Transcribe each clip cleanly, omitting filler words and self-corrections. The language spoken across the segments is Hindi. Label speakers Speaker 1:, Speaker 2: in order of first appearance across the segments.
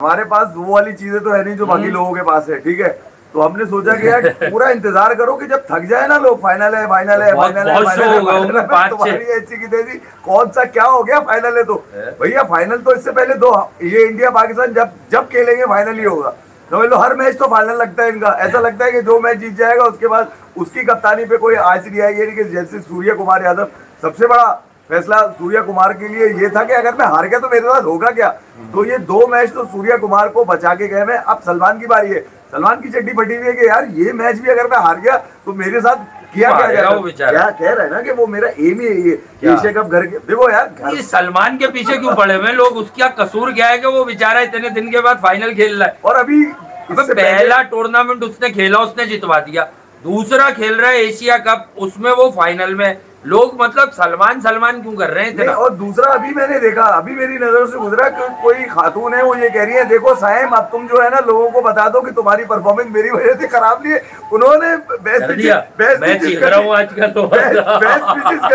Speaker 1: हमारे पास वो वाली चीजें तो है नहीं जो बाकी लोगों के पास है, ठीक है। तो हमने सोचा कि यार पूरा इंतजार करो कि जब थक जाए ना लोग, फाइनल है फाइनल है फाइनल है फाइनल है, तुम्हारी ऐसी की तेजी कौन सा क्या हो गया, फाइनल है तो भैया फाइनल तो इससे पहले दो ये इंडिया पाकिस्तान जब जब खेलेंगे फाइनल ही होगा। समझ लो हर मैच तो फाइनल लगता है इनका, ऐसा लगता है कि जो मैच जीत जाएगा उसके बाद उसकी कप्तानी पे कोई आज नहीं आएगी। कि जैसे सूर्य कुमार यादव, सबसे बड़ा फैसला सूर्य कुमार के लिए ये था कि अगर मैं हार गया तो मेरे साथ होगा क्या। तो ये 2 मैच तो सूर्य कुमार को बचा के गए। मैं अब सलमान की बारी है, सलमान की चड्डी फटी हुई है कि यार ये मैच भी अगर मैं हार गया तो मेरे साथ क्या कह रहा है ना कि वो मेरा एम ही है ये एशिया कप घर के। देखो यार
Speaker 2: ये सलमान के पीछे क्यों पड़े हुए लोग, उसका कसूर क्या है कि वो बेचारा इतने दिन के बाद फाइनल खेल रहा है।
Speaker 1: और अभी
Speaker 2: पहला टूर्नामेंट उसने खेला, उसने जितवा दिया, दूसरा खेल रहा है एशिया कप, उसमें वो फाइनल में। लोग मतलब सलमान सलमान क्यों कर रहे हैं।
Speaker 1: और दूसरा अभी मैंने देखा, अभी मेरी नजर से गुजरा कि कोई खातून है वो ये कह रही है देखो साइम अब तुम जो है ना लोगों को बता दो कि तुम्हारी परफॉर्मेंस मेरी वजह से खराब नहीं है। उन्होंने बेस्ट कर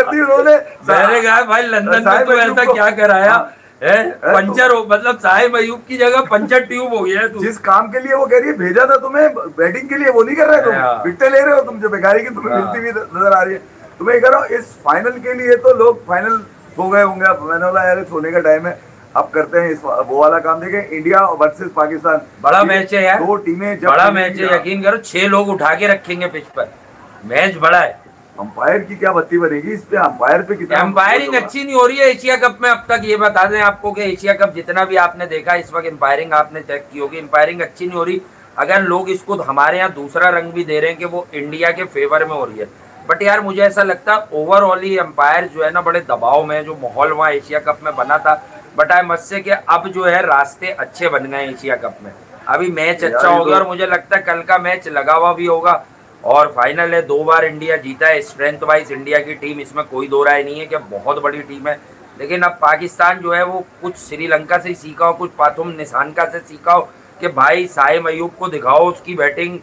Speaker 1: दी उन्होंने।
Speaker 2: मैंने कहा भाई लंदन में तो ऐसा क्या कराया पंचर हो, मतलब साहिब अयूब की जगह पंचर ट्यूब हो गया है।
Speaker 1: जिस काम के लिए वो कह रही है भेजा था तुम्हें बैटिंग के लिए, वो नहीं कर रहे तुम, विकेटें ले रहे हो तुम, जो बेकारी की तुम्हें मिलती हुई नजर आ रही है। तुम्हें कह रहा हूँ इस फाइनल के लिए तो लोग फाइनल सो गए होंगे। अब मैंने बोला यार सोने का टाइम है, अब करते हैं इस वो वाला काम। देखें इंडिया वर्सेस पाकिस्तान,
Speaker 2: बड़ा मैच है यार,
Speaker 1: 2 टीमें
Speaker 2: बड़ा मैच है, यकीन करो 6 लोग उठा के रखेंगे पिच पर, मैच बड़ा है।
Speaker 1: अंपायर की क्या बत्ती बनेगी इस पे, अंपायर पे कितना
Speaker 2: अंपायरिंग अच्छी नहीं हो रही है एशिया कप में अब तक। ये बता दें आपको कि एशिया कप जितना भी आपने देखा इस वक्त अंपायरिंग आपने चेक की होगी, अंपायरिंग अच्छी नहीं हो रही। अगर लोग इसको हमारे यहाँ दूसरा रंग भी दे रहे हैं कि वो इंडिया के फेवर में हो रही है, बट यार मुझे ऐसा लगता है ओवरऑल ही अंपायर जो है ना बड़े दबाव में, जो माहौल वहाँ एशिया कप में बना था। बट आई मस्ट से कि अब जो है रास्ते अच्छे बन गए एशिया कप में, अभी मैच अच्छा हो गया और मुझे लगता है कल का मैच लगा हुआ भी होगा। और फाइनल है, 2 बार इंडिया जीता है, स्ट्रेंथ वाइज इंडिया की टीम, इसमें कोई दो राय नहीं है कि बहुत बड़ी टीम है। लेकिन अब पाकिस्तान जो है वो कुछ श्रीलंका से सीखा हो, कुछ पाथुम निशानका से सीखा हो कि भाई साइम अयूब को दिखाओ उसकी बैटिंग,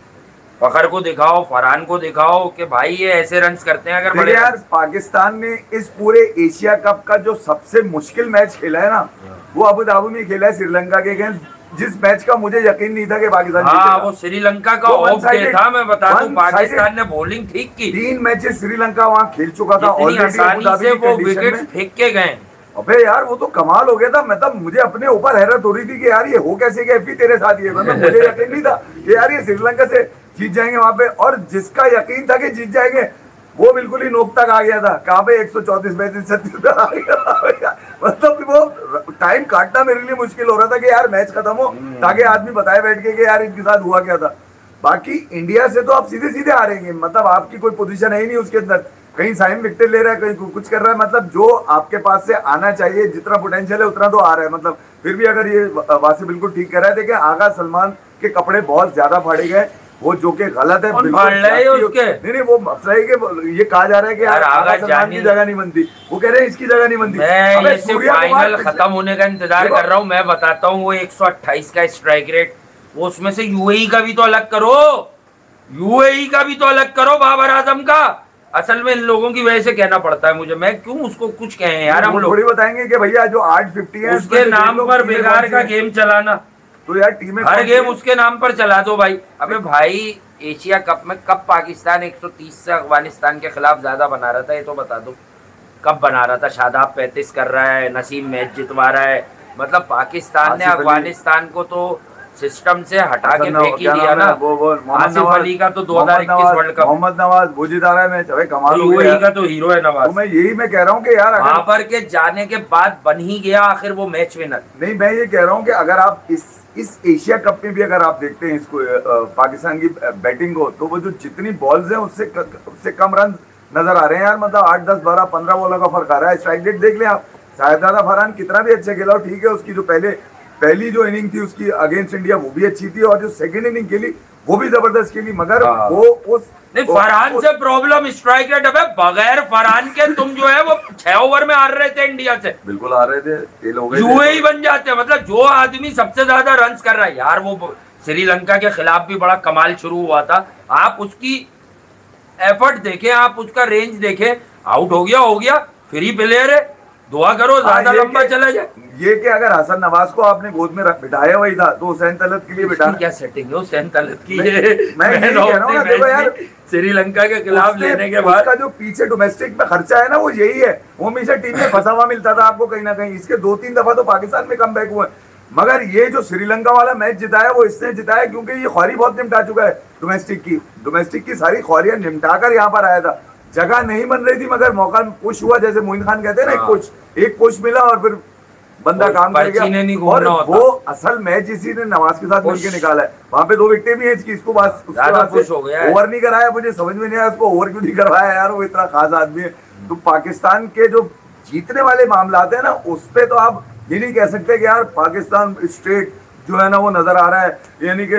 Speaker 2: फखर को दिखाओ, फरहान को दिखाओ कि भाई ये ऐसे रन्स करते हैं। अगर
Speaker 1: यार पाकिस्तान ने इस पूरे एशिया कप का जो सबसे मुश्किल मैच खेला है ना वो अबू धाबी में खेला है श्रीलंका के अगेंस्ट, जिस मैच का मुझे यकीन नहीं था कि पाकिस्तान
Speaker 2: जीतेगा। वो श्रीलंका का ऑफ डे था, मैं बता दूं पाकिस्तान ने बॉलिंग ठीक की,
Speaker 1: 3 मैचेस श्रीलंका वहां खेल चुका था
Speaker 2: ऑलरेडी, वो विकेट फेंक के गए।
Speaker 1: अबे यार वो तो कमाल हो गया था, मतलब मुझे अपने ऊपर हैरत हो रही थी कि यार ये हो कैसे गया एफी तेरे साथ, ये मतलब मुझे यकीन नहीं था कि यार ये श्रीलंका से जीत जाएंगे वहां पे। और जिसका यकीन था कि जीत जाएंगे वो बिल्कुल ही नोक तक आ गया था, कहाँ पे 134 मैच 37 आ गया। मतलब वो टाइम काटना मेरे लिए मुश्किल हो रहा था कि यार मैच खत्म हो ताकि आदमी बताए बैठ के कि यार इनके साथ हुआ क्या था। बाकी इंडिया से तो आप सीधे सीधे हारेंगे, मतलब आपकी कोई पोजीशन है ही नहीं उसके अंदर, कहीं साइम विकेट ले रहा है, कहीं कुछ कर रहा है, मतलब जो आपके पास से आना चाहिए जितना पोटेंशियल है उतना तो आ रहा है। मतलब फिर भी अगर ये वासी बिल्कुल ठीक कर रहा है। देखिए आगा सलमान के कपड़े बहुत ज्यादा फाड़े गए, वो जो कि गलत है
Speaker 2: उसके।
Speaker 1: नहीं वो मसला है कि ये कहा जा रहा है कि आगा सलमान की जगह नहीं बनती, वो कह रहे हैं इसकी जगह नहीं बनती।
Speaker 2: मैं फाइनल खत्म होने का इंतजार कर रहा हूँ, मैं बताता हूँ वो 128 का स्ट्राइक रेट, वो उसमें से यूएई का भी तो अलग करो, यूएई का भी तो अलग करो बाबर आजम का। असल में इन लोगों की वजह से कहना पड़ता है मुझे, मैं क्यों उसको कुछ कहें यार। हम लोग
Speaker 1: थोड़ी बताएंगे कि भैया जो 850 है
Speaker 2: उसके नाम पर बेकार का गेम चलाना,
Speaker 1: तो यार टीमें
Speaker 2: हर गेम उसके नाम पर चला दो भाई। अबे भाई एशिया कप में कब पाकिस्तान 130 से अफगानिस्तान के खिलाफ ज्यादा बना रहा था, ये तो बता दो कब बना रहा था। शादाब 35 कर रहा है, नसीम मैच जितवा रहा है, मतलब पाकिस्तान ने अफगानिस्तान को तो सिस्टम से हटा के फेंक ही दिया ना। आसिफ अली का तो 2021 वर्ल्ड कप,
Speaker 1: मोहम्मद नवाज वो जिता रहा है मैच, अबे कमाल हो गया
Speaker 2: का तो हीरो है नवाज।
Speaker 1: मैं यही मैं कह रहा हूँ कि यार
Speaker 2: वहां पर के जाने के बाद बन ही गया आखिर वो मैच विनर।
Speaker 1: नहीं मैं ये कह रहा हूँ कि अगर आप इस एशिया कप में भी अगर आप देखते हैं इसको पाकिस्तान की बैटिंग को, तो वो जो जितनी बॉल्स हैं उससे कम रन नजर आ रहे हैं यार। मतलब 8, 10, 12, 15 बॉलों का फर्क आ रहा है। स्ट्राइक रेट देख लें आप, शाहिदादा फरहान कितना भी अच्छा खेला हो, ठीक है उसकी जो पहली जो इनिंग थी उसकी अगेंस्ट इंडिया वो भी अच्छी थी, और जो सेकंड इनिंग खेली वो भी जबरदस्त खेली, मगर वो उस
Speaker 2: फरहान से प्रॉब्लम स्ट्राइक रेट है। बगैर फरहान के तुम जो है वो 6 ओवर में हार रहे थे इंडिया से,
Speaker 1: बिल्कुल आ रहे थे, तेल हो गए,
Speaker 2: यूएई बन जाते हैं। मतलब जो आदमी सबसे ज्यादा रन कर रहा है यार, वो श्रीलंका के खिलाफ भी बड़ा कमाल शुरू हुआ था। आप उसकी एफर्ट देखें, आप उसका रेंज देखें, आउट हो गया फ्री प्लेयर है, दुआ करो ज्यादा लंबा चला जाए।
Speaker 1: ये कि अगर हसन नवाज को आपने गोद में बिठाया वही था तो हुसैन तलत के लिए बिठाना
Speaker 2: क्या सेटिंग है हुसैन तलत की?
Speaker 1: मैं यही कह रहा हूँ ना, देखो यार
Speaker 2: श्रीलंका के खिलाफ लेने के बाद
Speaker 1: उसका जो पीछे डोमेस्टिक में खर्चा है ना वो यही है, वो हमेशा टीम में फंसा हुआ मिलता था आपको कहीं ना कहीं। इसके 2-3 दफा तो पाकिस्तान में कमबैक हुए, मगर ये जो श्रीलंका वाला मैच जिताया वो इसने जिताया क्योंकि ये ख्वारी बहुत निपटा चुका है डोमेस्टिक की सारी ख्वारियां निपटा कर यहाँ पर आया था। जगह नहीं बन रही थी मगर मौका पुश हुआ, जैसे मोइन खान कहते हैं ना, एक पुश मिला और फिर बंदा काम कर गया। और वो असल मैच इसी ने नवाज के साथ मिलकर निकाला है। वहां पे 2 विकेटें भी है इसको बस ओवर नहीं कराया, मुझे समझ में नहीं आया उसको ओवर क्यों नहीं करवाया यार, वो इतना खास आदमी है। तो पाकिस्तान के जो जीतने वाले मामला है ना उस पे तो आप ये नहीं कह सकते कि यार पाकिस्तान स्ट्रेट जो है ना वो नजर आ रहा है, यानी कि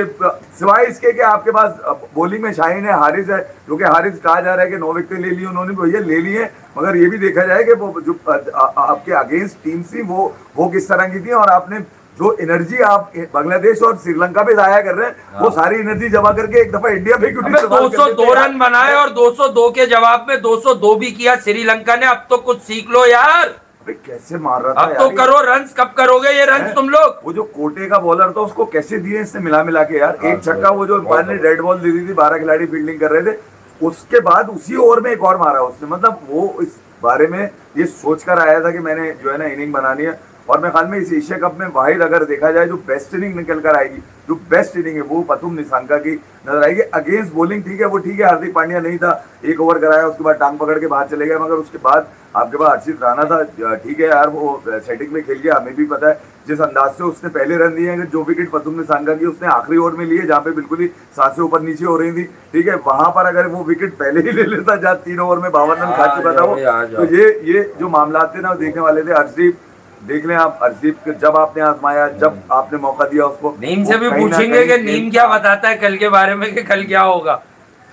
Speaker 1: सिवाय इसके कि आपके पास बॉलिंग में शाहीन है, हारिस है, जो कि हारिस कहा जा रहा है कि 9 विकेटें ले ली उन्होंने, भैया ले ली है, मगर ये भी देखा जाए कि वो जो आपके अगेंस्ट टीम थी वो किस तरह की थी, और आपने जो एनर्जी आप बांग्लादेश और श्रीलंका पे जाया कर रहे हैं वो सारी एनर्जी जमा करके एक दफा इंडिया पे क्यों
Speaker 2: 202 रन बनाए और 202 के जवाब में 202 भी किया श्रीलंका ने। अब तो कुछ सीख लो यार,
Speaker 1: कैसे मार रहा था
Speaker 2: अब तो करो रन्स, कब करोगे ये रन्स तुम लोग?
Speaker 1: वो जो कोटे का बॉलर था उसको कैसे दिए इसने मिला के यार, एक छक्का वो जो अंपायर ने डेड बॉल दी थी, 12 खिलाड़ी फील्डिंग कर रहे थे, उसके बाद उसी ओवर में एक और मारा उसने। मतलब वो इस बारे में ये सोच कर आया था कि मैंने जो है ना इनिंग बनानी है, और मैं ख्याल में इस एशिया कप में वाहिद अगर देखा जाए जो बेस्ट इनिंग निकल कर आएगी, जो बेस्ट इनिंग है वो पतुम निसांका की नजर आएगी। अगेंस्ट बॉलिंग ठीक है, वो ठीक है, हार्दिक पांड्या नहीं था, एक ओवर कराया उसके बाद टांग पकड़ के बाहर चले गए, मगर उसके बाद आपके पास हर्षित राणा था, ठीक है यार वो सेटिंग में खेल गया, हमें भी पता है जिस अंदाज से उसने पहले रन दिए हैं, जो विकेट पतुम निसांका की उसने आखिरी ओवर में लिए जहाँ पे बिल्कुल ही सांसें ऊपर नीचे हो रही थी, ठीक है, वहां पर अगर वो विकेट पहले ही ले लेता जहाँ 3 ओवर में 52 रन खा चुका था वो, तो ये जो मामला थे ना देखने वाले थे। हर्षदीप देख लें आप, हर्षदीप जब आपने आजमाया, जब आपने मौका दिया उसको,
Speaker 2: नीम से भी पूछेंगे कि नीम क्या बताता है कल के बारे में कि कल क्या होगा।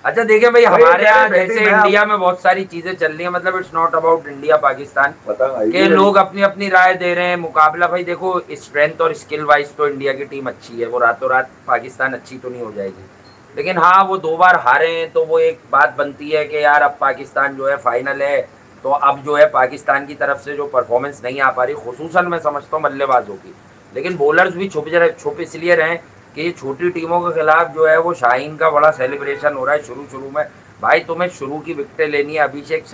Speaker 2: अच्छा देखिए भाई, हमारे यहाँ जैसे इंडिया में बहुत सारी चीजें चल रही है, मतलब it's not about India Pakistan के लोग अपनी अपनी राय दे रहे हैं। मुकाबला भाई देखो स्ट्रेंथ और स्किल वाइज तो इंडिया की टीम अच्छी है, वो रातों रात पाकिस्तान अच्छी तो नहीं हो जाएगी, लेकिन हाँ वो 2 बार हारे हैं तो वो एक बात बनती है कि यार अब पाकिस्तान जो है फाइनल है, तो अब जो है पाकिस्तान की तरफ से जो परफॉर्मेंस नहीं आ पा रही, खुसूसन मैं समझता हूँ बल्लेबाजों की, लेकिन बॉलर्स भी छुप इसलिए रहे कि ये छोटी टीमों के खिलाफ जो है वो शाहीन का बड़ा सेलिब्रेशन हो रहा है शुरू में। भाई तुम्हें शुरू की विकेटें लेनी है, अभिषेक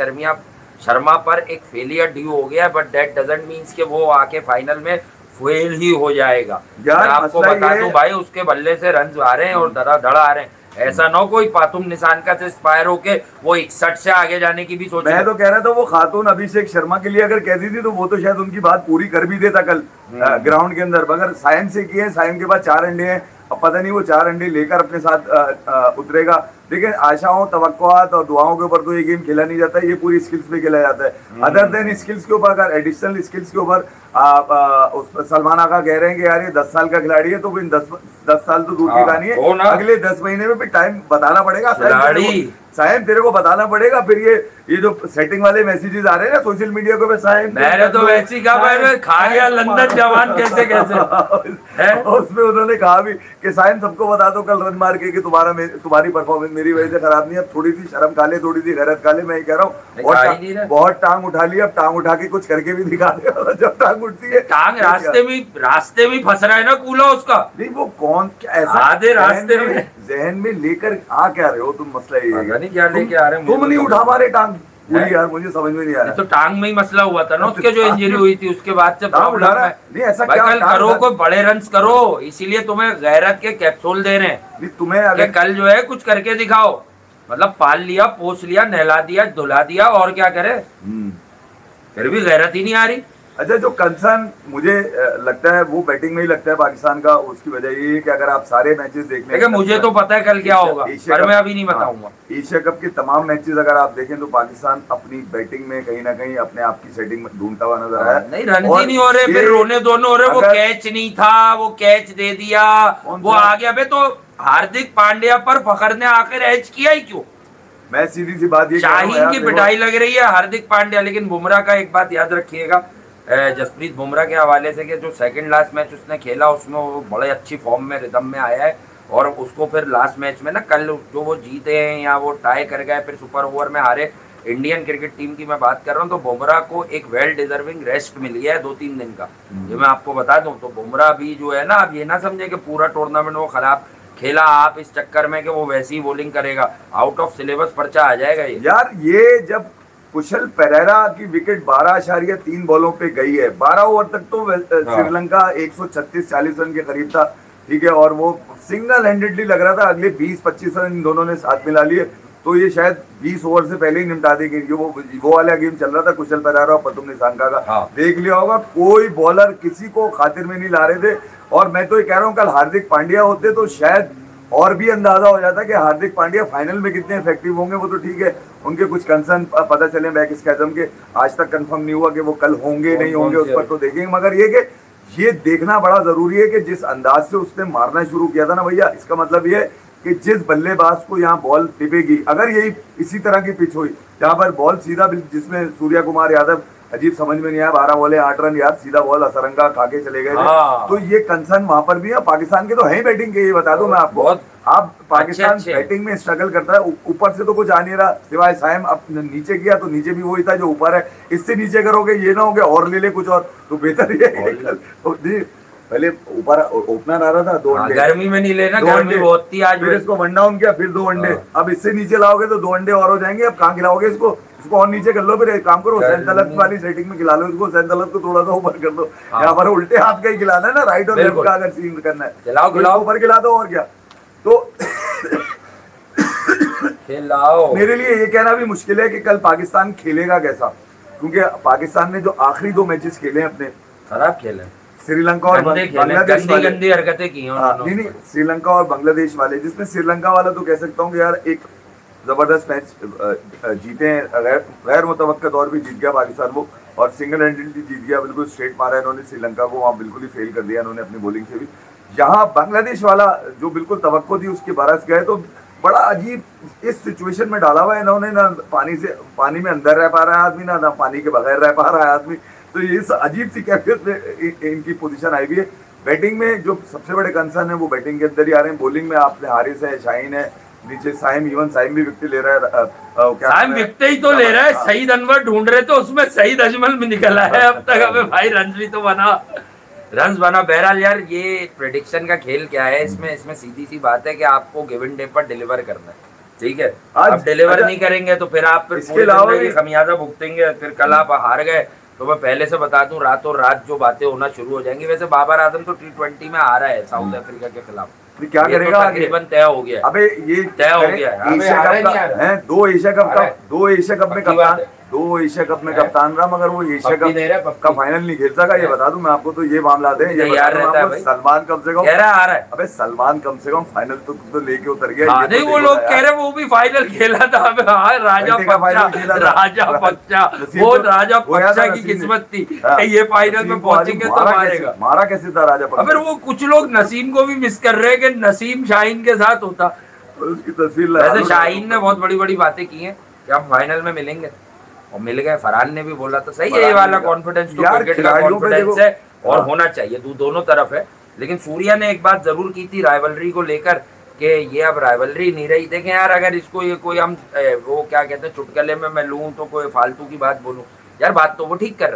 Speaker 2: शर्मा पर एक फेलियर ड्यू हो गया, बट दैट डजंट मीन्स कि वो आके फाइनल में फेल ही हो जाएगा। मैं आपको बता दूं भाई उसके बल्ले से रन आ रहे हैं और धड़ा आ रहे हैं, ऐसा ना कोई पातुम निशानका से इंस्पायर होके वो 61 से आगे जाने की भी सोच।
Speaker 1: मैं तो कह रहा था वो खातून अभिषेक शर्मा के लिए अगर कहती थी तो वो तो शायद उनकी बात पूरी कर भी देता कल ग्राउंड के अंदर, मगर साइम से किए, साइम के बाद 4 अंडे हैं, अब पता नहीं वो 4 अंडे लेकर अपने साथ उतरेगा। लेकिन आशाओं, तवक्कुआत और दुआओं के ऊपर तो ये गेम खेला नहीं जाता, ये पूरी स्किल्स पे खेला जाता है। अदर देन स्किल्स के ऊपर, अगर एडिशनल स्किल्स के ऊपर सलमान आका कह रहे हैं कि यार ये 10 साल का खिलाड़ी है, तो फिर 10 साल तो दूर की कहानी है, अगले 10 महीने में भी टाइम बताना पड़ेगा साहिब, तेरे को बताना पड़ेगा। फिर ये जो सेटिंग वाले मैसेजेस आ रहे हैं ना सोशल मीडिया को, साहिब
Speaker 2: मैंने तो वैसे ही कहा खा गया लंदन जवान कैसे
Speaker 1: उसमें उन्होंने कहा भी कि साहिब सबको बता दो कल रन मार के कि तुम्हारी परफॉर्मेंस मेरी वजह से खराब नहीं है, थोड़ी सी शर्म खा ले, थोड़ी सी गैरत खा ले। मैं कह रहा हूँ बहुत टांग उठा ली, अब टांग उठा के कुछ करके भी दिखा दे, जब टांग उठती है
Speaker 2: टांग रास्ते में फंस रहा है ना कूला उसका।
Speaker 1: नहीं वो कौन ऐसा
Speaker 2: आधे रास्ते में
Speaker 1: जहन में लेकर आ क्या रहे हो तुम, मसला ये
Speaker 2: नहीं क्या लेके आ रहे हैं,
Speaker 1: तुम नहीं उठा पा रहे टांग पूरी यार, मुझे समझ में नहीं आ रहा।
Speaker 2: तो टांग में ही मसला हुआ था ना उसके, जो इंजरी हुई थी उसके बाद से प्रॉब्लम है।
Speaker 1: नहीं ऐसा क्या
Speaker 2: कल करो, कोई बड़े रन्स करो, इसीलिए तुम्हें गैरत के कैप्सूल दे रहे हैं।
Speaker 1: तुम्हें अगर
Speaker 2: कल जो है कुछ करके दिखाओ, मतलब पाल लिया, पोस लिया, नहला दिया, धुला दिया, और क्या करे, फिर भी गैरत ही नहीं आ रही।
Speaker 1: अच्छा जो कंसर्न मुझे लगता है वो बैटिंग में ही लगता है पाकिस्तान का, उसकी वजह ये है कि अगर आप सारे मैचेस देख लें,
Speaker 2: मुझे तो पता है कल क्या होगा, पर मैं अभी नहीं बताऊंगा।
Speaker 1: एशिया कप के तमाम मैचेस अगर आप देखें तो पाकिस्तान अपनी बैटिंग में कहीं ना कहीं अपने आप की सेटिंग में ढूंढता हुआ नजर आया।
Speaker 2: नहीं रन ही नहीं हो रहे, फिर रोने दोनों हो रहे, वो कैच नहीं था, वो कैच दे दिया, वो आ गया। तो हार्दिक पांड्या पर फखर ने आखिर एच किया ही क्यों?
Speaker 1: मैं सीधी सी बात ये,
Speaker 2: शाहीन की पिटाई लग रही है हार्दिक पांड्या, लेकिन बुमराह का एक बात याद रखिएगा, जसप्रीत बुमराह के हवाले से कि जो सेकंड लास्ट मैच उसने खेला उसमें वो बड़े अच्छी फॉर्म में, रिदम में आया है, और उसको फिर लास्ट मैच में ना कल जो वो जीते हैं या वो टाई कर गए फिर सुपर ओवर में हारे, इंडियन क्रिकेट टीम की मैं बात कर रहा हूँ, तो बुमराह को एक वेल डिजर्विंग रेस्ट मिली है 2-3 दिन का, ये मैं आपको बता दूं। तो बुमराह भी जो है ना, आप ये ना समझे कि पूरा टूर्नामेंट वो खराब खेला आप इस चक्कर में कि वो वैसी ही बॉलिंग करेगा, आउट ऑफ सिलेबस पर्चा आ जाएगा ये।
Speaker 1: यार ये जब कुशल पेरेरा की विकेट 12.3 बॉलों पे गई है, 12 ओवर तक तो श्रीलंका 136-40 रन के करीब था, ठीक है, और वो सिंगल हैंडेडली लग रहा था अगले 20-25 रन इन दोनों ने साथ मिला लिए, तो ये शायद 20 ओवर से पहले ही निपटा देगी। वो वाला गेम चल रहा था कुशल पेरेरा और पतुम निसांका का।
Speaker 2: हाँ।
Speaker 1: देख लिया होगा, कोई बॉलर किसी को खातिर में नहीं ला रहे थे। और मैं तो ये कह रहा हूँ, कल हार्दिक पांड्या होते तो शायद और भी अंदाजा हो जाता कि हार्दिक पांड्या फाइनल में कितने इफेक्टिव होंगे। वो तो ठीक है, उनके कुछ कंसर्न पता चले बैक स्कैजम के, आज तक कंफर्म नहीं हुआ कि वो कल होंगे नहीं होंगे, उस पर तो देखेंगे। मगर ये देखना बड़ा जरूरी है कि जिस अंदाज से उसने मारना शुरू किया था ना भैया, इसका मतलब ये है कि जिस बल्लेबाज को यहाँ बॉल टिपेगी, अगर यही इसी तरह की पिच हुई जहाँ पर बॉल सीधा, जिसमें सूर्या कुमार यादव अजीब समझ में नहीं आया, 12 बॉले 8 रन यार, सीधा बॉल असरंगा खा के चले गए थे। तो ये कंसर्न वहां पर भी है। पाकिस्तान के तो है ही बैटिंग के, ये बता दूं मैं आपको। आप पाकिस्तान बैटिंग में स्ट्रगल करता है, ऊपर से तो कुछ आ नहीं रहा सिवाय साइम। अब नीचे किया तो नीचे भी वही था जो ऊपर है, इससे नीचे करोगे ये ना हो गया और ले ले कुछ और, तो बेहतर ये पहले ऊपर ओपनर आ रहा था 2 वनडे,
Speaker 2: गर्मी में नहीं लेना, गर्मी बहुत थी आज,
Speaker 1: फिर इसको 1 डाउन किया, फिर 2 वनडे। अब इससे नीचे लाओगे तो 2 वनडे और हो जाएंगे। अब कहाँ खिलाओगे इसको और नीचे कर लो, फिर एक काम करो हुसैन तलत वाली सेटिंग में खिला लो इसको, हुसैन तलत को थोड़ा सा ऊपर कर दो। यहाँ पर उल्टे हाथ का ही खिलाना है ना, राइट और लेफ्ट का अगर सीन करना है, खिलाओ ऊपर खिला दो और क्या। तो
Speaker 2: खिलाओ।
Speaker 1: मेरे लिए ये कहना भी मुश्किल है कि कल पाकिस्तान खेलेगा कैसा, क्योंकि पाकिस्तान ने जो आखिरी 2 मैचेस खेले अपने,
Speaker 2: खराब खेले,
Speaker 1: श्रीलंका और बांग्लादेश वाले,
Speaker 2: गंदी हरकतें की हैं।
Speaker 1: नहीं, श्रीलंका और बांग्लादेश वाले, जिसमें श्रीलंका वाला तो कह सकता हूँ कि यार एक जबरदस्त मैच जीते हैं, गैर मुतवक्का तौर पे जीत गया पाकिस्तान वो, और सिंगल हैंडेडली जीत गया, बिल्कुल स्ट्रेट मारा इन्होंने श्रीलंका को, वहाँ बिल्कुल ही फेल कर दिया इन्होंने अपनी बॉलिंग से भी। यहाँ बांग्लादेश वाला जो बिल्कुल तवक्को थी उसके बरस गए, तो बड़ा अजीब इस सिचुएशन में डाला हुआ है इन्होंने, ना पानी में अंदर रह पा रहा है आदमी, ना पानी के बगैर रह पा रहा है आदमी। तो ये अजीब सी कैफियत में इनकी पोजीशन आई हुई है। बैटिंग में जो सबसे बड़े कंसर्न है वो बैटिंग के अंदर ही आ रहे हैं। बॉलिंग में आपने हारिस है, शाहीन है, नीचे साइम, इवन साइम भी विकेट ले रहा है।
Speaker 2: साइम विकेट ही तो ले रहा है, सईद अनवर ढूंढ रहे तो उसमें सईद अजमल में निकला है अब तक। अबे भाई रन भी तो बना। बहरहाल यार ये प्रेडिक्शन का खेल क्या है, इसमें सीधी सी बात है कि आपको गिवन डे पर डिलीवर करना है, ठीक है। आप डिलीवर नहीं करेंगे तो फिर आप फिर खमियाजा भुगतेंगे। फिर कल आप हार गए तो मैं पहले से बता दूं, रातों रात जो बातें होना शुरू हो जाएंगी। वैसे बाबर आजम तो T20 में आ रहा है साउथ अफ्रीका के खिलाफ,
Speaker 1: क्या करेगा,
Speaker 2: तकरीबन तय हो गया।
Speaker 1: अबे ये
Speaker 2: तय हो गया है।
Speaker 1: 2 एशिया कप में कप्तान, 2 एशिया कप में कप्तान रहा, मगर वो एशिया कप का फाइनल नहीं खेल सका। ये बता दूं मैं आपको, तो ये मामला है। सलमान कम से कम
Speaker 2: कह रहा आ रहा है,
Speaker 1: अबे सलमान कम से कम फाइनल तो लेके उतर गया।
Speaker 2: नहीं वो लोग कह रहे वो भी फाइनल खेला था। राजा पक्चा की किस्मत थी ये फाइनल में पहुंचेंगे तो मारेगा।
Speaker 1: मारा कैसे था राजा पक्चा?
Speaker 2: फिर वो कुछ लोग नसीम को भी मिस कर रहे हैं कि नसीम शाहीन के साथ होता,
Speaker 1: उसकी तस्वीर।
Speaker 2: वैसे शाहीन ने बहुत बड़ी बड़ी बातें की हैं कि हम फाइनल में मिलेंगे, और मिल गए। फरहान ने भी बोला तो सही है, ये वाला कॉन्फिडेंस तो क्रिकेट का कॉन्फिडेंस है और होना चाहिए, दोनों तरफ है। लेकिन सूर्या ने एक बात जरूर की थी राइवलरी को लेकर कि ये अब राइवलरी नहीं रही। देखें यार, अगर इसको ये कोई हम वो क्या कहते हैं चुटकुले में मैं लूँ तो कोई फालतू की बात बोलूँ, यार बात तो वो ठीक कर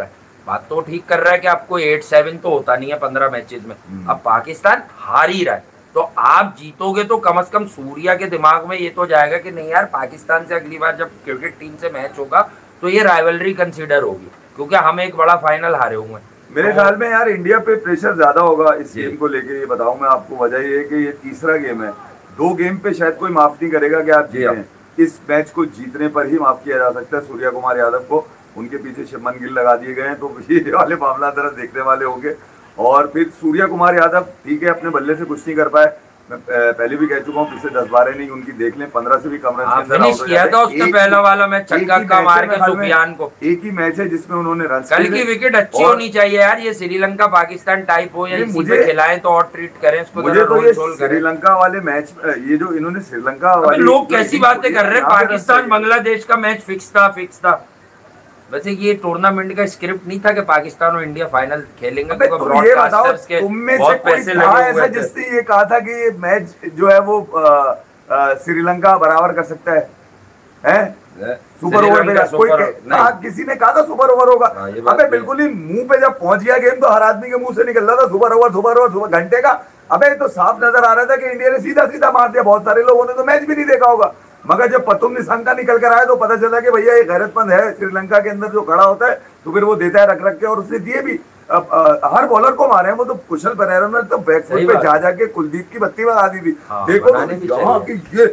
Speaker 2: रहा है कि आपको 8-7 तो होता नहीं है 15 मैचेस में। अब पाकिस्तान हार ही रहा है, तो आप जीतोगे तो कम से कम सूर्या के दिमाग में ये तो जाएगा कि नहीं यार, पाकिस्तान से अगली बार जब क्रिकेट टीम से मैच होगा तो ये राइवलरी कंसीडर होगी, क्योंकि हम एक बड़ा फाइनल हारे हुए हैं।
Speaker 1: मेरे ख्याल में यार इंडिया पे प्रेशर ज्यादा होगा इस गेम को लेके। ये बताऊं मैं आपको, वजह ये है कि ये तीसरा गेम है, 2 गेम पे शायद कोई माफ नहीं करेगा कि आप जीते। इस मैच को जीतने पर ही माफ किया जा सकता है सूर्या कुमार यादव को। उनके पीछे शुभमन गिल लगा दिए गए हैं, तो ये वाले मामला जरा देखने वाले होंगे। और फिर सूर्या कुमार यादव ठीक है, अपने बल्ले से कुछ नहीं कर पाए, मैं पहले भी कह चुका हूँ, पिछले 10-12 नहीं उनकी देख लें, 15 से भी कम रन
Speaker 2: फिनिश किया था उसने पहला वाला मैच, छक्का का मार के सुफियान को।
Speaker 1: एक ही मैच है जिसमें उन्होंने रन।
Speaker 2: कल की विकेट अच्छी होनी चाहिए यार, ये श्रीलंका पाकिस्तान टाइप हो या इसी पे खिलाएं तो और ट्रीट करें इसको।
Speaker 1: मुझे तो ये श्रीलंका वाले मैच, ये जो इन्होंने श्रीलंका वाले,
Speaker 2: लोग कैसी बातें कर रहे हैं, पाकिस्तान बांग्लादेश का मैच फिक्स था। वैसे ये टूर्नामेंट का स्क्रिप्ट नहीं था कि पाकिस्तान और इंडिया फाइनल खेलेंगे,
Speaker 1: तो ब्रॉडकास्टर्स के बहुत पैसे लगे हुए थे। जिसने ये कहा था कि ये मैच जो है वो श्रीलंका बराबर कर सकता है, सुपर ओवर पे कोई किसी ने कहा था सुपर ओवर होगा? अबे बिल्कुल ही मुंह पे जब पहुंच गया गेम तो हर आदमी के मुंह से निकल रहा था सुपर ओवर घंटे का। अबे तो साफ नजर आ रहा था कि इंडिया ने सीधा सीधा मार दिया। बहुत सारे लोगों ने तो मैच भी नहीं देखा होगा, मगर जब पतुम निशंका निकल कर आया तो पता चला कि भैया ये गैरतमंद है। श्रीलंका के अंदर जो खड़ा होता है तो फिर वो देता है रख रख के, और उसने दिए भी। हर बॉलर को मारे हैं वो तो। कुशल परेरा ने तो बैकफुट पे जा जाके कुलदीप की बत्ती बना दी थी। देखो यहाँ की ये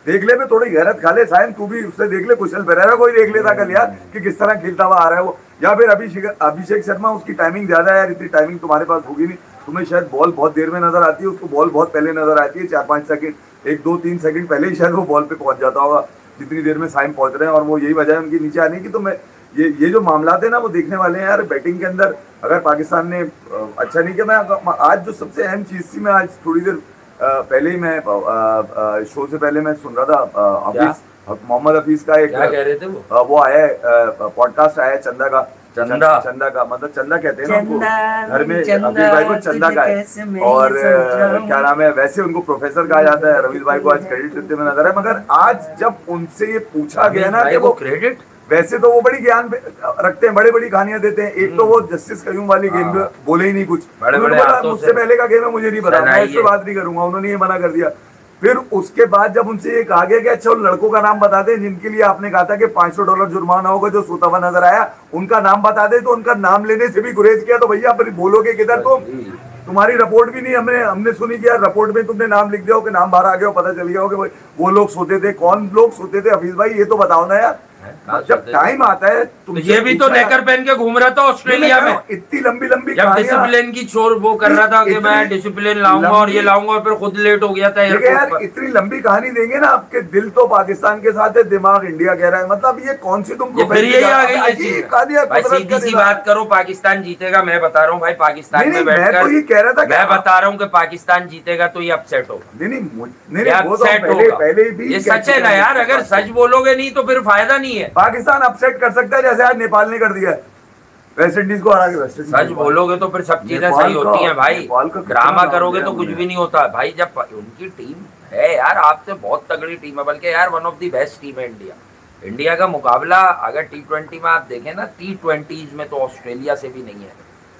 Speaker 1: देख ले, में थोड़ी गैरत खा ले सायन, तू भी उससे देख ले, कुशल परेरा को ही देख लेता कल यार कि किस तरह खेलता हुआ आ रहा है वो। या फिर अभिषेक शर्मा, उसकी टाइमिंग ज्यादा है यार, इतनी टाइमिंग तुम्हारे पास होगी नहीं। तुम्हें शायद बॉल बहुत देर में नजर आती है, उसको बॉल बहुत पहले नजर आती है, 4-5 सेकंड, 1-2-3 सेकंड पहले ही शायद वो बॉल पे पहुंच जाता होगा जितनी देर में साइम पहुंच रहे हैं। और वो यही वजह है उनके नीचे आने की। तो मैं ये जो मामला थे ना वो देखने वाले हैं यार बैटिंग के अंदर। अगर पाकिस्तान ने अच्छा नहीं किया, मैं आज जो सबसे अहम चीज थी, मैं आज थोड़ी देर पहले ही मैं शो से पहले मैं सुन रहा था मोहम्मद हफीज का एक, क्या कह रहे थे वो आया है पॉडकास्ट आया है चंदा का, चंदा का मतलब चंदा कहते हैं ना उनको घर में, हफीज भाई को चंदा का है। और क्या नाम है, वैसे उनको प्रोफेसर कहा जाता है। रवीश भाई को आज क्रेडिट देते हुए नजर है, मगर आज जब उनसे ये पूछा गया ना कि वो क्रेडिट, वैसे तो वो बड़ी ज्ञान रखते हैं, बड़ी बड़ी कहानियां देते हैं। एक तो वो जस्टिस कयूम वाली गेम पे बोले ही नहीं कुछ, मुझसे पहले का गेम है मुझे नहीं पता, मैं इस पे बात नहीं करूंगा, उन्होंने ये मना कर दिया। फिर उसके बाद जब उनसे ये कहा गया कि अच्छा उन लड़कों का नाम बता दें जिनके लिए आपने कहा था कि $500 जुर्माना होगा, जो सोता हुआ नजर आया, उनका नाम बता दे, तो उनका नाम लेने से भी गुरेज किया। तो भैया फिर बोलोगे किधर तुम? तुम्हारी रिपोर्ट भी नहीं हमने सुनी कि यार रिपोर्ट में तुमने नाम लिख दिया हो कि नाम बाहर आ गया हो, पता चल गया हो कि वो लोग सोते थे। कौन लोग सोते थे हफीज भाई, ये तो बताओ ना यार। जब टाइम आता है
Speaker 2: तो ये भी तो नेकर पहन के घूम रहा था ऑस्ट्रेलिया में,
Speaker 1: इतनी लंबी लंबी
Speaker 2: जब डिसिप्लिन की छोर वो कर रहा था कि मैं डिसिप्लिन लाऊंगा और ये लाऊंगा, और फिर खुद लेट हो गया था
Speaker 1: यार। इतनी लंबी कहानी देंगे ना, आपके दिल तो पाकिस्तान के साथ है, दिमाग इंडिया कह रहा है। मतलब ये कौन सी तुम
Speaker 2: फिर यही आ गई भाई, सीधी सी बात करो, पाकिस्तान जीतेगा, मैं बता रहा हूँ भाई, पाकिस्तान में बैठकर
Speaker 1: तो ये कह रहा था,
Speaker 2: मैं बता रहा हूँ कि पाकिस्तान जीतेगा तो ये अपसेट होगा।
Speaker 1: नहीं अपसेट होगा,
Speaker 2: ये सच है ना यार, अगर सच बोलोगे नहीं तो फिर फायदा नहीं है।
Speaker 1: पाकिस्तान अपसेट कर सकता है जैसे आज नेपाल ने कर दिया है, वेस्ट इंडीज को हरा के। वेस्ट इंडीज
Speaker 2: सच बोलोगे तो फिर सब चीजें सही होती हैं भाई, ड्रामा करोगे तो कुछ भी नहीं होता भाई। जब उनकी टीम है यार, आपसे बहुत तगड़ी टीम है, बल्कि यार one of the best team है इंडिया का मुकाबला अगर T20 में आप देखें ना, T20s में तो ऑस्ट्रेलिया से भी नहीं है,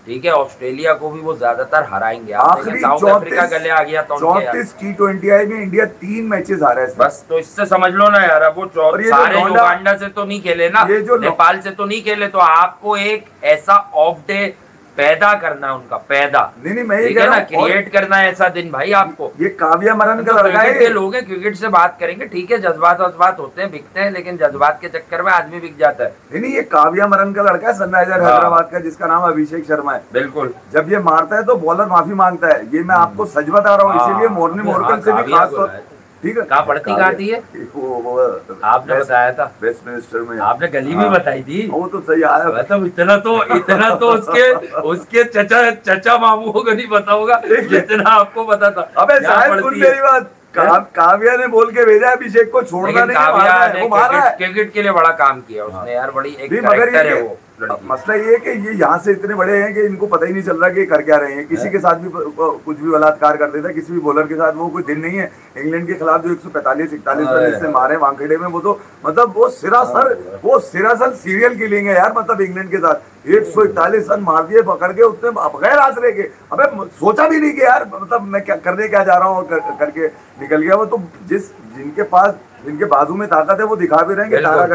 Speaker 2: ठीक है। ऑस्ट्रेलिया को भी वो ज्यादातर हराएंगे।
Speaker 1: आखिरी
Speaker 2: साउथ अफ्रीका गले आ गया तो
Speaker 1: 34 T20 आई में इंडिया 3 मैचेस हारा है
Speaker 2: बस, तो इससे समझ लो ना यार, वो सारे युगांडा से तो नहीं खेले ना, नेपाल से तो नहीं खेले, तो आपको एक ऐसा ऑफ डे पैदा करना, उनका पैदा
Speaker 1: नहीं मैं ये कह रहा हूं,
Speaker 2: क्रिएट करना है ऐसा दिन भाई आपको।
Speaker 1: ये काव्या मरन का लड़का है,
Speaker 2: के लोग हैं, क्रिकेट से बात करेंगे, ठीक है, जज्बात होते हैं, बिकते हैं, लेकिन जज्बात के चक्कर में आदमी बिक जाता है।
Speaker 1: नहीं ये काव्या मरन का लड़का है, सनराइजर हैदराबाद का, जिसका नाम अभिषेक शर्मा है।
Speaker 2: बिल्कुल,
Speaker 1: जब ये मारता है तो बॉलर माफी मांगता है, ये मैं आपको सच बता रहा हूँ। इसीलिए मोर्नी मोरकल से भी खास तौर, ठीक है,
Speaker 2: कहाँ पढ़ती कहाँ थी है? आपने बताया था
Speaker 1: वेस्ट मिनिस्टर में,
Speaker 2: आपने गली भी बताई थी,
Speaker 1: वो तो सही आया।
Speaker 2: मतलब इतना तो उसके चचा मामू को नहीं पता होगा जितना आपको पता था।
Speaker 1: अबे साहब सुन मेरी बात, काव्या ने बोल के भेजा अभिषेक को छोड़ना नहीं,
Speaker 2: काव्या ने क्रिकेट के लिए बड़ा काम किया उसने यार, बड़ी एक कैरेक्टर है वो।
Speaker 1: मसला ये है कि ये यहाँ से इतने बड़े हैं कि इनको पता ही नहीं चल रहा कि कर क्या रहे हैं। किसी के साथ भी कुछ भी बलात्कार कर देता है, किसी भी बॉलर के साथ। वो कोई दिन नहीं है इंग्लैंड के खिलाफ जो 145-41 रन इसने मारे वानखेड़े में, वो तो मतलब वो सिरासर सीरियल किलिंग है यार। मतलब इंग्लैंड के साथ 141 रन मार दिए पकड़ के उसने बगैर आसरे के। अबे सोचा भी नहीं कि यार मतलब मैं क्या करने क्या जा रहा हूँ, करके निकल गया वो। तो जिनके बाजू में ताकत है वो दिखा भी रहे हैं कि तारा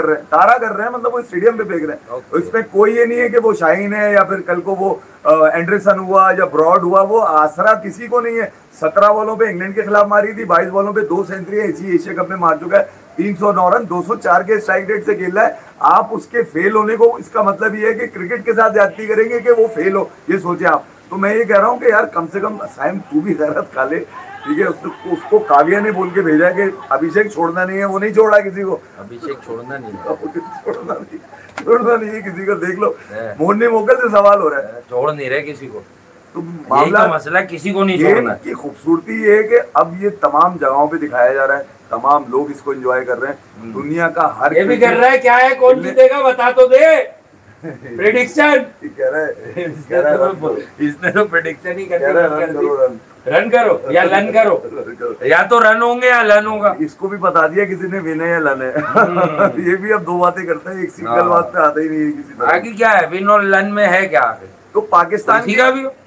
Speaker 1: कर रहे हैं, मतलब वो स्टेडियम पे फेंक रहे हैं। इसमें कोई ये नहीं है कि वो शाहीन है या फिर कल को वो एंडरसन हुआ या ब्रॉड हुआ, वो आसरा किसी को नहीं है। 17 बॉलों पे इंग्लैंड के खिलाफ मारी थी, 22 बॉलों पे 2 सेंचुरी इसी एशिया कप में मार चुका है। 309 रन 204 के स्ट्राइक रेट से खेल रहा है। आप उसके फेल होने को, इसका मतलब ये है कि क्रिकेट के साथ ज्यादती करेंगे कि वो फेल हो, ये सोचे आप। तो मैं ये कह रहा हूँ कि यार कम से कम साइम तू भी गैरत खा ले, ठीक है। उसको काव्या ने बोल के भेजा कि अभिषेक छोड़ना नहीं है, वो नहीं छोड़ा किसी को।
Speaker 2: अभिषेक छोड़ना नहीं
Speaker 1: है किसी को। देख लो मोहनी मोकल से सवाल हो रहा है,
Speaker 2: छोड़ नहीं रहे किसी को।
Speaker 1: तो मामला
Speaker 2: मसला किसी को नहीं छोड़ना
Speaker 1: की खूबसूरती ये है कि अब ये तमाम जगहों पे दिखाया जा रहा है, तमाम लोग इसको एंजॉय कर रहे हैं, दुनिया का हर
Speaker 2: ये भी कर रहा है। क्या है, कौन जीतेगा बता तो दे। प्रेडिक्शन
Speaker 1: कह रहा है
Speaker 2: इसने तो प्रेडिक्शन ही
Speaker 1: कह रहा है रन करो रन
Speaker 2: रन करो या लन करो, या तो रन होंगे या लन होगा।
Speaker 1: इसको भी बता दिया किसी ने विन है या लन है। ये भी अब दो बातें करते हैं, एक सिंगल बात पे आता ही नहीं है किसी तरह।
Speaker 2: आगे क्या है, विन और लन में है क्या आगे?
Speaker 1: तो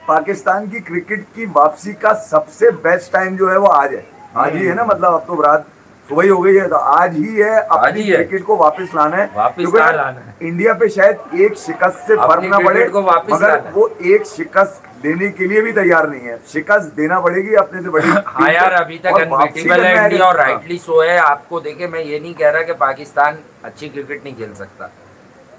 Speaker 1: पाकिस्तान की क्रिकेट की वापसी का सबसे बेस्ट टाइम जो है वो आज है, आज ही है ना, मतलब अब तो रात सुबह ही हो गई है, तो आज ही है अपनी क्रिकेट को वापस लाना है, क्योंकि इंडिया पे शायद एक शिकस्त से फर्क ना पड़े, मगर वो एक शिकस्त देने के लिए भी तैयार नहीं है, शिकस्त देना पड़ेगी अपने से बड़ी।
Speaker 2: हाँ यार, अभी तक अनबीटेबल है इंडिया और राइटली सो है। आपको देखे, मैं ये नहीं कह रहा कि पाकिस्तान अच्छी क्रिकेट नहीं खेल सकता,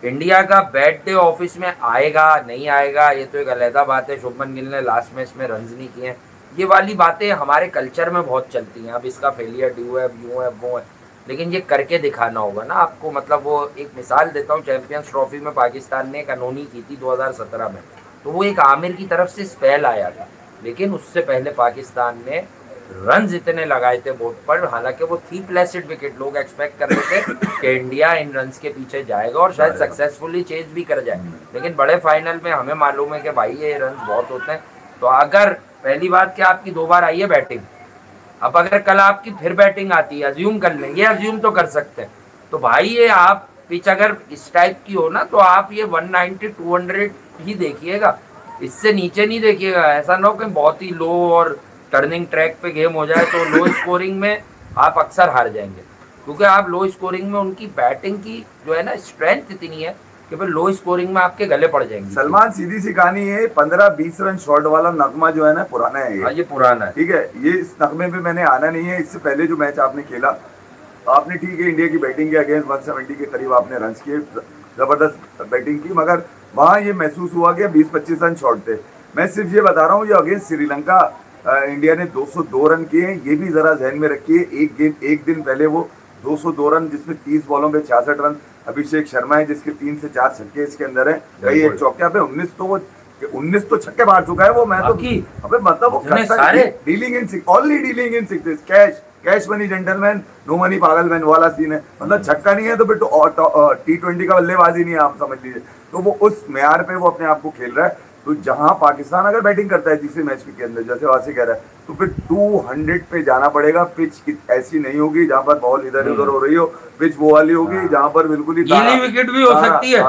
Speaker 2: इंडिया का बैड डे ऑफिस में आएगा नहीं आएगा ये तो एक अलग बात है। शुभमन गिल ने लास्ट मैच में रन्स नहीं किए, ये वाली बातें हमारे कल्चर में बहुत चलती हैं। अब इसका फेलियर ड्यू है, यूँ है, वो है, लेकिन ये करके दिखाना होगा ना आपको। मतलब वो एक मिसाल देता हूँ, चैंपियंस ट्रॉफी में पाकिस्तान ने एक अनोनी की थी 2017 में, तो वो एक आमिर की तरफ से स्पेल आया था, लेकिन उससे पहले पाकिस्तान ने रन्स इतने लगाए थे बोर्ड पर, हालांकि वो थी प्लेसिड विकेट, लोग एक्सपेक्ट कर रहे थे कि इंडिया इन रन्स के पीछे जाएगा और शायद सक्सेसफुली चेज भी कर जाए, लेकिन बड़े फाइनल में हमें मालूम है कि भाई ये रन्स बहुत होते हैं। तो अगर पहली बात कि आपकी 2 बार आई है बैटिंग, अब अगर कल आपकी फिर बैटिंग आती है, अज्यूम कर लें, ये अज्यूम तो कर सकते हैं, तो भाई ये आप पिच अगर इस टाइप की हो ना, तो आप ये 190 200 ही देखिएगा, इससे नीचे नहीं देखिएगा। ऐसा ना हो कि बहुत ही लो और टर्निंग ट्रैक पे गेम हो जाए, तो लो स्कोरिंग में आप अक्सर हार जाएंगे, क्योंकि आप लो स्कोरिंग में उनकी बैटिंग की जो है ना स्ट्रेंथ इतनी है कि फिर लो स्कोरिंग में आपके गले पड़ जाएंगे।
Speaker 1: सलमान, सीधी सी कहानी है, 15-20 रन शॉट वाला नगमा जो है ना पुराना है,
Speaker 2: ये पुराना है, ठीक
Speaker 1: है, ये इस नगमे पे मैंने आना नहीं है। इससे पहले जो मैच आपने खेला, आपने ठीक है इंडिया की बैटिंग के अगेंस्ट 170 के करीब आपने रन किए, जबरदस्त बैटिंग की, मगर वहाँ ये महसूस हुआ कि 20-25 रन शॉट थे। मैं सिर्फ ये बता रहा हूँ, ये अगेंस्ट श्रीलंका इंडिया ने 202 रन किए हैं, ये भी जरा जहन में रखिए। एक दिन पहले वो 202 रन, जिसमें 30 बॉलों पे 66 रन, अभिषेक शर्मा है जिसके 3 से 4 छक्के इसके अंदर है, कई एक चौके पे 19 तो छक्के मार चुका है वो। मैं तो अबे मतलब वो dealing in only dealing in sixes, cash money gentleman, no money पागल मैन वाला सीन है। मतलब छक्का नहीं है तो फिर T20 का बल्लेबाजी नहीं है, आप समझ लीजिए। तो वो उस म्यार पे वो अपने आप को खेल रहा है। तो जहां पाकिस्तान अगर बैटिंग करता है तीसरे मैच के अंदर, जैसे वासी कह रहा है, तो फिर 200 पे जाना पड़ेगा। पिच ऐसी नहीं होगी जहां पर बॉल इधर उधर हो रही हो, पिच वो वाली होगी जहां पर बिल्कुल ही
Speaker 2: गीली विकेट भी हो सकती है,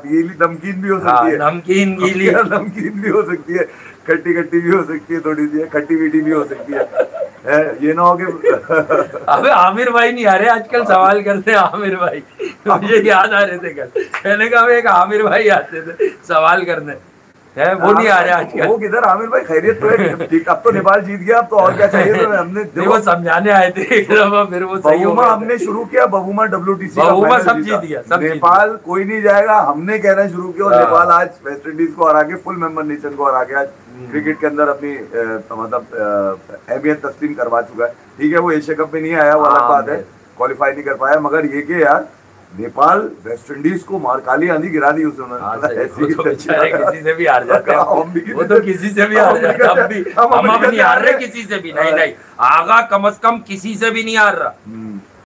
Speaker 1: गीली नमकीन भी हो सकती है,
Speaker 2: नमकीन गीली
Speaker 1: नमकीन भी हो सकती है, खट्टी खट्टी भी हो सकती है, थोड़ी सी खट्टी मीठी भी हो सकती है। ये ना हो कि
Speaker 2: अबे आमिर भाई नहीं आ रहे आजकल, सवाल करते हैं आमिर भाई, मुझे याद आ रहे थे कल, कहने का एक आमिर भाई आते थे सवाल करने, है वो नहीं आ रहे आजकल।
Speaker 1: वो किधर आमिर भाई, खैरियत तो है, ठीक, अब तो नेपाल जीत गया, अब तो और क्या चाहिए। तो हमने
Speaker 2: वो समझाने आए थे, फिर वो
Speaker 1: बबूमा हमने शुरू किया, बबूमा WTC
Speaker 2: बबूमा सब जीत गया, सब
Speaker 1: नेपाल कोई नहीं जाएगा, हमने कहना शुरू किया, और नेपाल आज वेस्ट इंडीज को हरा के, फुल मेंबर नेशन को हरा के आज क्रिकेट के अंदर अपनी मतलब अहमियत तस्लीम करवा चुका है। ठीक है, वो एशिया कप में नहीं आया, वो अलग बात है, क्वालिफाई नहीं कर पाया, मगर ये कि यार नेपाल वेस्ट इंडीज को मार काली आंधी गिरा दी उसने।
Speaker 2: किसी से भी हार जाते हैं, वो तो किसी से भी हार जाते हैं, हम अब नहीं हार रहे किसी से भी, नहीं आगा कम से कम किसी से भी नहीं हार रहा।